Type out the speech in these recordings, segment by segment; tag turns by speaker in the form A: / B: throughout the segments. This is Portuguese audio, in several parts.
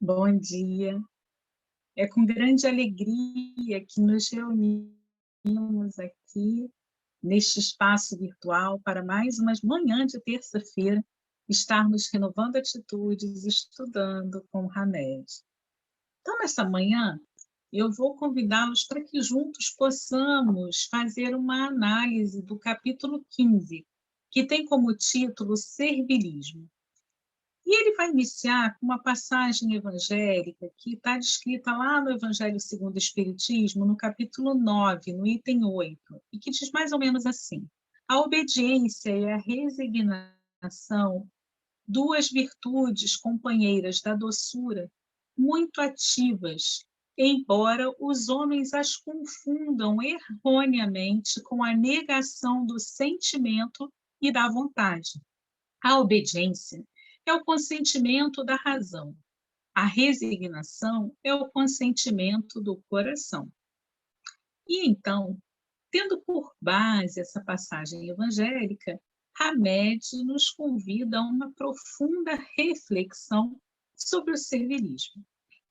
A: Bom dia. É com grande alegria que nos reunimos aqui neste espaço virtual para mais uma manhã de terça-feira, estarmos renovando atitudes, estudando com o Hamed. Então, nessa manhã, eu vou convidá-los para que juntos possamos fazer uma análise do capítulo 15, que tem como título Servilismo. E ele vai iniciar com uma passagem evangélica que está descrita lá no Evangelho segundo o Espiritismo, no capítulo 9, no item 8, e que diz mais ou menos assim: a obediência e a resignação, duas virtudes companheiras da doçura, muito ativas, embora os homens as confundam erroneamente com a negação do sentimento e da vontade. A obediência é o consentimento da razão. A resignação é o consentimento do coração. E então, tendo por base essa passagem evangélica, Hamed nos convida a uma profunda reflexão sobre o servilismo.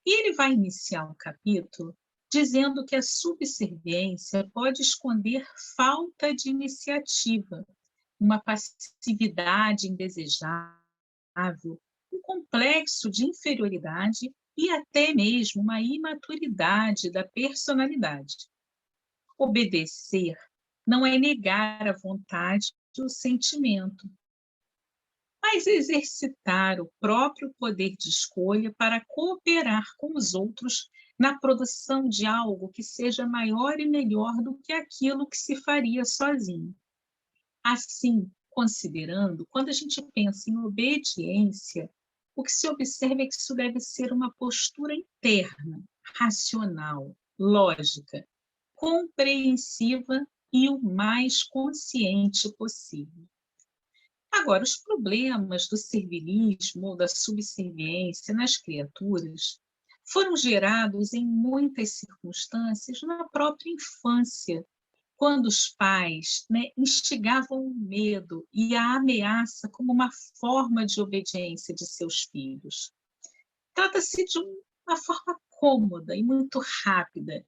A: E ele vai iniciar o capítulo dizendo que a subserviência pode esconder falta de iniciativa, uma passividade indesejável, um complexo de inferioridade e até mesmo uma imaturidade da personalidade. Obedecer não é negar a vontade ou o sentimento, mas exercitar o próprio poder de escolha para cooperar com os outros na produção de algo que seja maior e melhor do que aquilo que se faria sozinho. Assim, considerando, quando a gente pensa em obediência, o que se observa é que isso deve ser uma postura interna, racional, lógica, compreensiva e o mais consciente possível. Agora, os problemas do servilismo ou da subserviência nas criaturas foram gerados em muitas circunstâncias na própria infância, quando os pais, instigavam o medo e a ameaça como uma forma de obediência de seus filhos. Trata-se de uma forma cômoda e muito rápida,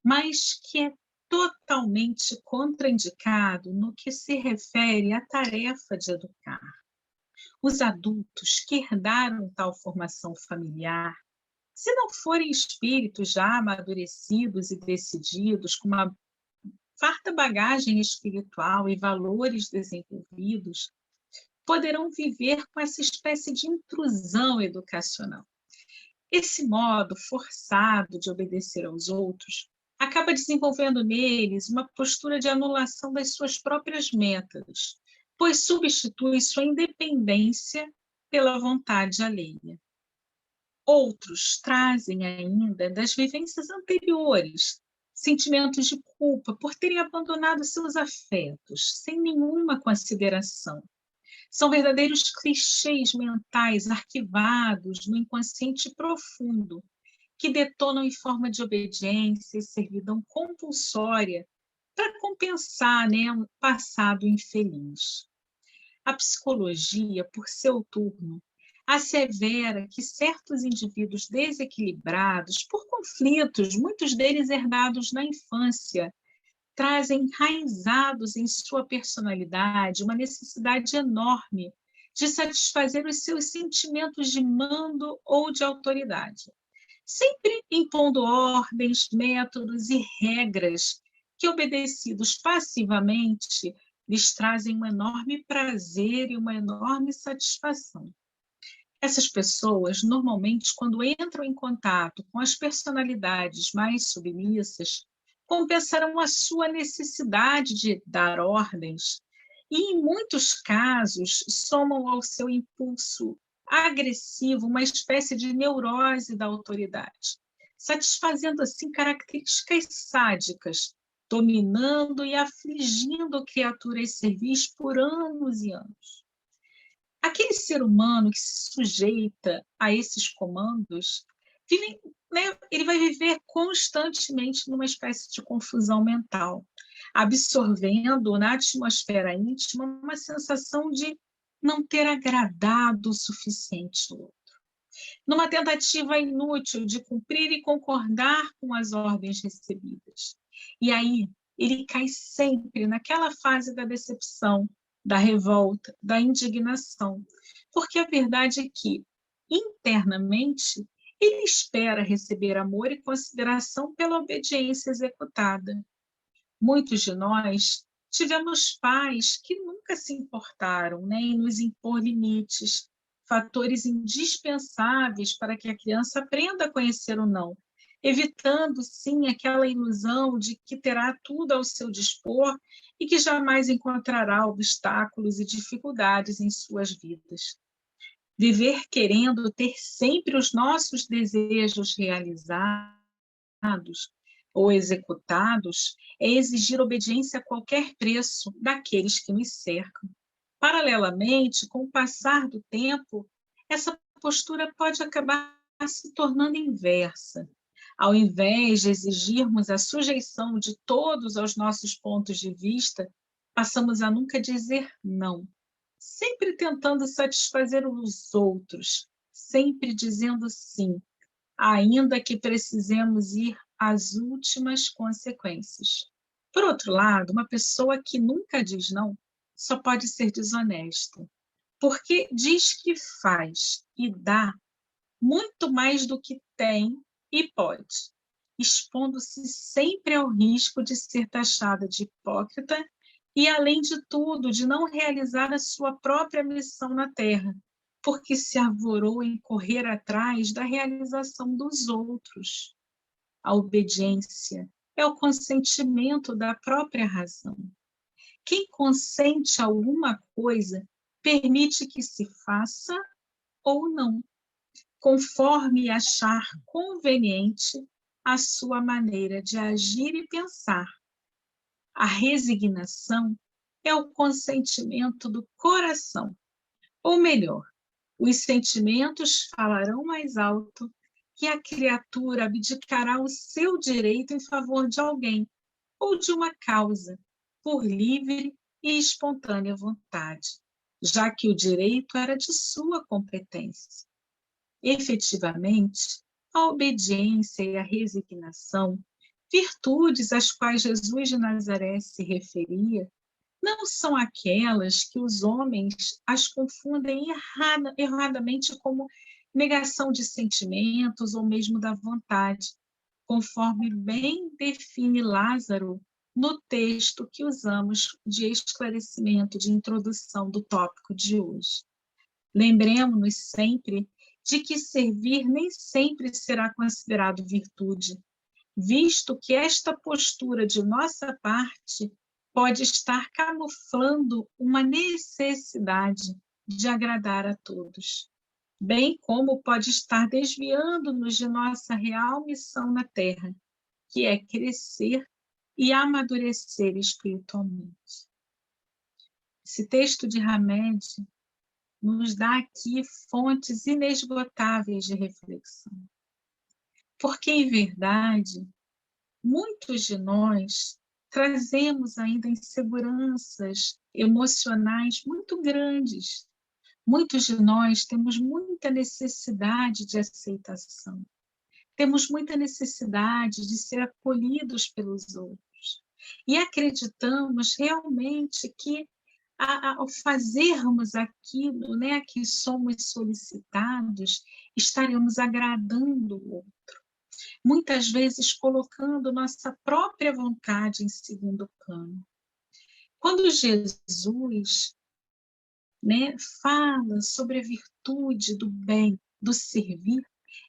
A: mas que é totalmente contraindicado no que se refere à tarefa de educar. Os adultos que herdaram tal formação familiar, se não forem espíritos já amadurecidos e decididos, com uma farta bagagem espiritual e valores desenvolvidos, poderão viver com essa espécie de intrusão educacional. Esse modo forçado de obedecer aos outros acaba desenvolvendo neles uma postura de anulação das suas próprias metas, pois substitui sua independência pela vontade alheia. Outros trazem ainda das vivências anteriores sentimentos de culpa por terem abandonado seus afetos, sem nenhuma consideração. São verdadeiros clichês mentais arquivados no inconsciente profundo, que detonam em forma de obediência e servidão compulsória para compensar, um passado infeliz. A psicologia, por seu turno, assevera que certos indivíduos desequilibrados por conflitos, muitos deles herdados na infância, trazem enraizados em sua personalidade uma necessidade enorme de satisfazer os seus sentimentos de mando ou de autoridade, sempre impondo ordens, métodos e regras que, obedecidos passivamente, lhes trazem um enorme prazer e uma enorme satisfação. Essas pessoas, normalmente, quando entram em contato com as personalidades mais submissas, compensarão a sua necessidade de dar ordens e, em muitos casos, somam ao seu impulso agressivo uma espécie de neurose da autoridade, satisfazendo, assim, características sádicas, dominando e afligindo criaturas servis por anos e anos. Aquele ser humano que se sujeita a esses comandos, ele vai viver constantemente numa espécie de confusão mental, absorvendo na atmosfera íntima uma sensação de não ter agradado o suficiente o outro. numa tentativa inútil de cumprir e concordar com as ordens recebidas. E aí ele cai sempre naquela fase da decepção, da revolta, da indignação, porque a verdade é que, internamente, ele espera receber amor e consideração pela obediência executada. Muitos de nós tivemos pais que nunca se importaram, né, em nos impor limites, fatores indispensáveis para que a criança aprenda a conhecer o não, evitando, sim, aquela ilusão de que terá tudo ao seu dispor e que jamais encontrará obstáculos e dificuldades em suas vidas. Viver querendo ter sempre os nossos desejos realizados ou executados é exigir obediência a qualquer preço daqueles que nos cercam. Paralelamente, com o passar do tempo, essa postura pode acabar se tornando inversa. Ao invés de exigirmos a sujeição de todos aos nossos pontos de vista, passamos a nunca dizer não, sempre tentando satisfazer os outros, sempre dizendo sim, ainda que precisemos ir às últimas consequências. Por outro lado, uma pessoa que nunca diz não só pode ser desonesta, porque diz que faz e dá muito mais do que tem e pode, expondo-se sempre ao risco de ser taxada de hipócrita e, além de tudo, de não realizar a sua própria missão na Terra, porque se arvorou em correr atrás da realização dos outros. A obediência é o consentimento da própria razão. Quem consente a alguma coisa permite que se faça ou não, conforme achar conveniente a sua maneira de agir e pensar. A resignação é o consentimento do coração, ou melhor, os sentimentos falarão mais alto e a criatura abdicará o seu direito em favor de alguém ou de uma causa, por livre e espontânea vontade, já que o direito era de sua competência. Efetivamente, a obediência e a resignação, virtudes às quais Jesus de Nazaré se referia, não são aquelas que os homens as confundem erradamente como negação de sentimentos ou mesmo da vontade, conforme bem define Lázaro no texto que usamos de esclarecimento, de introdução do tópico de hoje. Lembremos-nos sempre de que servir nem sempre será considerado virtude, visto que esta postura de nossa parte pode estar camuflando uma necessidade de agradar a todos, bem como pode estar desviando-nos de nossa real missão na Terra, que é crescer e amadurecer espiritualmente. Esse texto de Hamed nos dá aqui fontes inesgotáveis de reflexão, porque, em verdade, muitos de nós trazemos ainda inseguranças emocionais muito grandes. Muitos de nós temos muita necessidade de aceitação. Temos muita necessidade de ser acolhidos pelos outros. E acreditamos realmente que, ao fazermos aquilo, né, a que somos solicitados, estaremos agradando o outro. Muitas vezes colocando nossa própria vontade em segundo plano. Quando Jesus, né, fala sobre a virtude do bem, do servir,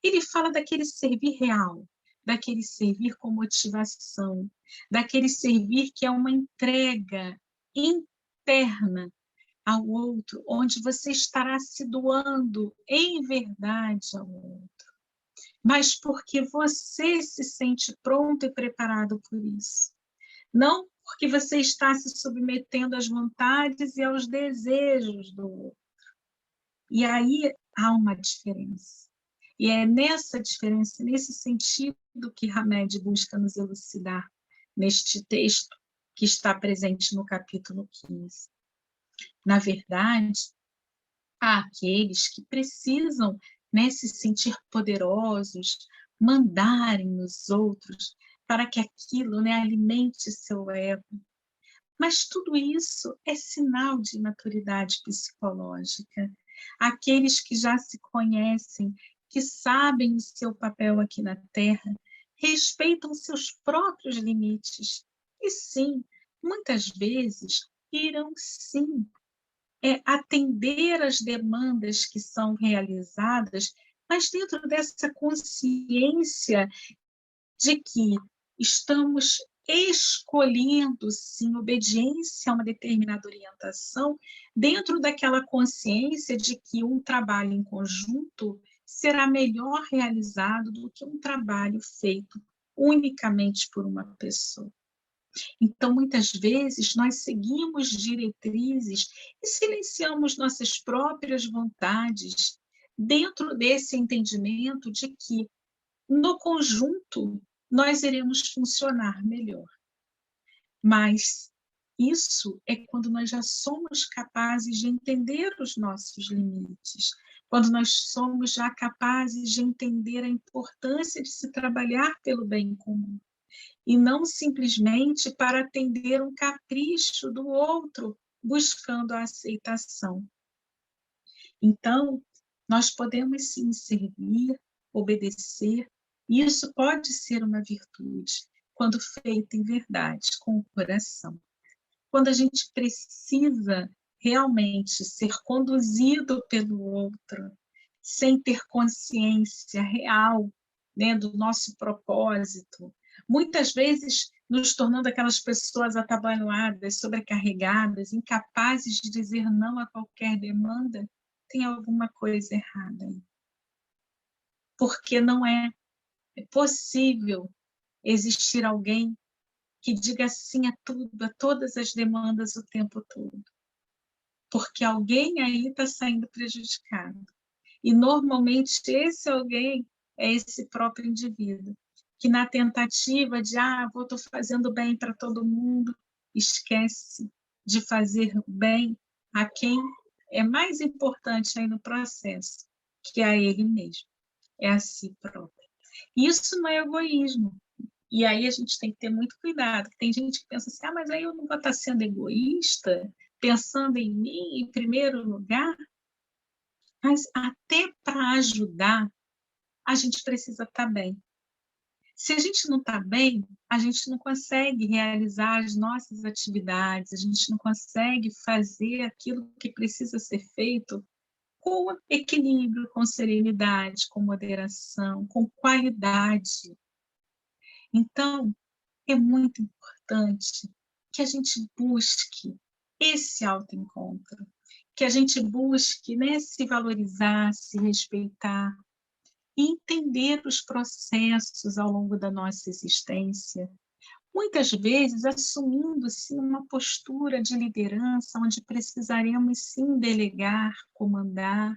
A: ele fala daquele servir real, daquele servir com motivação, daquele servir que é uma entrega interna ao outro, onde você estará se doando em verdade ao outro, mas porque você se sente pronto e preparado por isso. Não porque você está se submetendo às vontades e aos desejos do outro. E aí há uma diferença. E é nessa diferença, nesse sentido, que Hamed busca nos elucidar neste texto que está presente no capítulo 15. Na verdade, há aqueles que precisam né, se sentir poderosos, mandarem nos outros para que aquilo, né, alimente seu ego. Mas tudo isso é sinal de maturidade psicológica. Aqueles que já se conhecem, que sabem o seu papel aqui na Terra, respeitam seus próprios limites. E sim, muitas vezes irão sim atender às demandas que são realizadas, mas dentro dessa consciência de que estamos escolhendo, sim, obediência a uma determinada orientação, dentro daquela consciência de que um trabalho em conjunto será melhor realizado do que um trabalho feito unicamente por uma pessoa. Então, muitas vezes, nós seguimos diretrizes e silenciamos nossas próprias vontades dentro desse entendimento de que, no conjunto, nós iremos funcionar melhor. Mas isso é quando nós já somos capazes de entender os nossos limites, quando nós somos já capazes de entender a importância de se trabalhar pelo bem comum, e não simplesmente para atender um capricho do outro, buscando a aceitação. Então, nós podemos sim servir, obedecer, e isso pode ser uma virtude, quando feita em verdade, com o coração. Quando a gente precisa realmente ser conduzido pelo outro, sem ter consciência real, né, do nosso propósito, muitas vezes nos tornando aquelas pessoas atabalhoadas, sobrecarregadas, incapazes de dizer não a qualquer demanda, tem alguma coisa errada aí. Porque não é possível existir alguém que diga sim a tudo, a todas as demandas o tempo todo. Porque alguém aí está saindo prejudicado. E normalmente esse alguém é esse próprio indivíduo, que na tentativa de, estou fazendo bem para todo mundo, esquece de fazer bem a quem é mais importante aí no processo, que é a ele mesmo, é a si próprio. Isso não é egoísmo. E aí a gente tem que ter muito cuidado, tem gente que pensa assim, mas aí eu não vou estar sendo egoísta, pensando em mim em primeiro lugar? Mas até para ajudar, a gente precisa estar bem. Se a gente não está bem, a gente não consegue realizar as nossas atividades, a gente não consegue fazer aquilo que precisa ser feito com equilíbrio, com serenidade, com moderação, com qualidade. Então, é muito importante que a gente busque esse autoencontro, que a gente busque, né, se valorizar, se respeitar e entender os processos ao longo da nossa existência, muitas vezes assumindo sim uma postura de liderança onde precisaremos sim delegar, comandar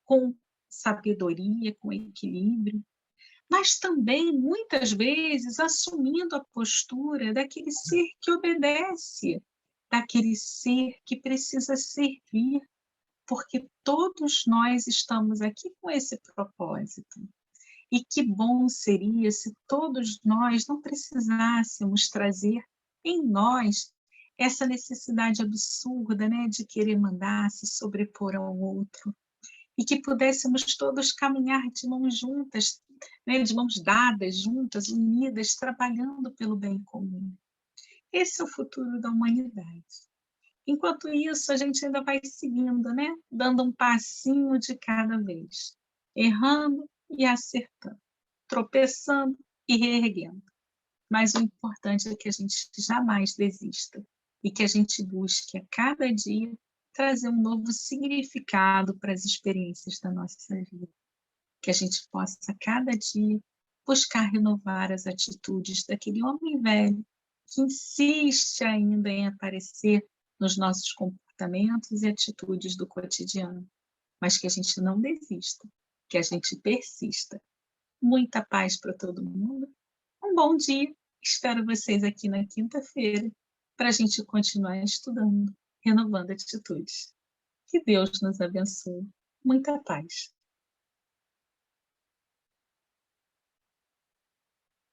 A: com sabedoria, com equilíbrio, mas também, muitas vezes, assumindo a postura daquele ser que obedece, daquele ser que precisa servir, porque todos nós estamos aqui com esse propósito. E que bom seria se todos nós não precisássemos trazer em nós essa necessidade absurda, né, de querer mandar, se sobrepor ao outro, e que pudéssemos todos caminhar de mãos juntas, né, de mãos dadas, juntas, unidas, trabalhando pelo bem comum. Esse é o futuro da humanidade. Enquanto isso, a gente ainda vai seguindo, né, dando um passinho de cada vez, errando e acertando, tropeçando e reerguendo. Mas o importante é que a gente jamais desista e que a gente busque a cada dia trazer um novo significado para as experiências da nossa vida. Que a gente possa, a cada dia, buscar renovar as atitudes daquele homem velho que insiste ainda em aparecer nos nossos comportamentos e atitudes do cotidiano, mas que a gente não desista, que a gente persista. Muita paz para todo mundo. Um bom dia. Espero vocês aqui na quinta-feira para a gente continuar estudando, renovando atitudes. Que Deus nos abençoe. Muita paz.